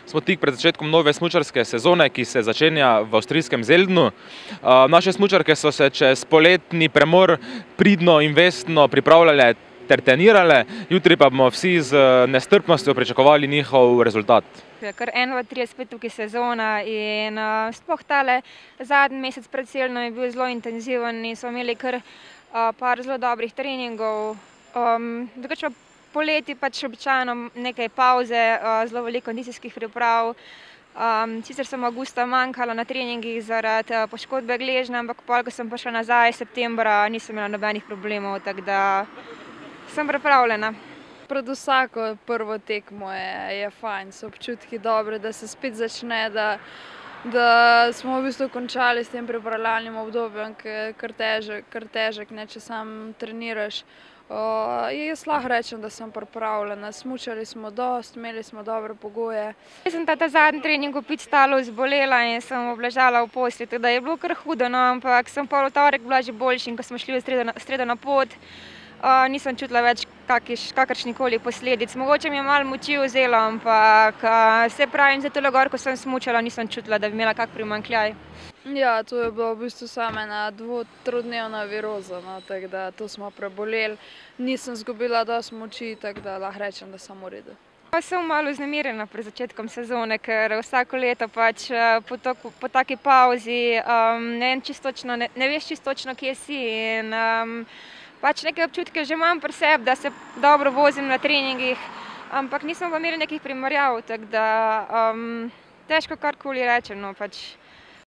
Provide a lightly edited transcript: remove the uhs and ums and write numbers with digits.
Smo tik pred začetkom nove smučarske sezone, ki se začenja v avstrijskem Zeldenu. Naše smučarke so se čez poletni premor pridno in vestno pripravljale ter trenirale, jutri pa bomo vsi z nestrpnostjo pričakovali njihov rezultat. Kar 1, 2, 3 je spet tukaj sezona in sploh tale zadnji mesec pred Zeldnom je bil zelo intenziven in smo imeli kar par zelo dobrih treningov. Drugače pa poleti pač običajno nekaj pavze, zelo veliko kondicijskih priprav. Sicer sem avgusta manjkala na treningih zaradi poškodbe gležnja, ampak pol, ko sem prišla nazaj septembra, nisem imela nobenih problemov, tako da sem pripravljena. Pred vsako prvo tekmo je fajn, so občutki dobri, da se spet začne, da smo v bistvu končali s tem pripravljalnim obdobjem, ki je kar težek, če sam treniraš. Jaz lahko rečem, da sem pripravljena, smučali smo dosti, imeli smo dobre pogoje. Jaz sem ta zadnji trening v pitstalu zbolela in sem obležala v postelji, tako da je bilo kar hudo, ampak sem pol v torek bila že boljša in ko smo šli v sredo na pot, nisem čutila več kakršnikoli posledic. Mogoče mi je malo moči vzelo, ampak se pravim, za tole gor, ko sem smučala, nisem čutila, da bi imela kak primanjkljaj. Ja, to je bilo v bistvu samo ena 2-3-dnevna viroza, tako da to smo preboleli. Nisem izgubila dosti moči, tako da lahko rečem, da sem v redu. Sem malo vznemirjena pred začetkom sezone, ker vsako leto pač po taki pavzi ne veš čisto točno, kje si in pač neke občutke že imam pri sebi, da se dobro vozim na treningih, ampak nismo pa imeli nekih primerjav, tako da težko karkoli rečem, pač.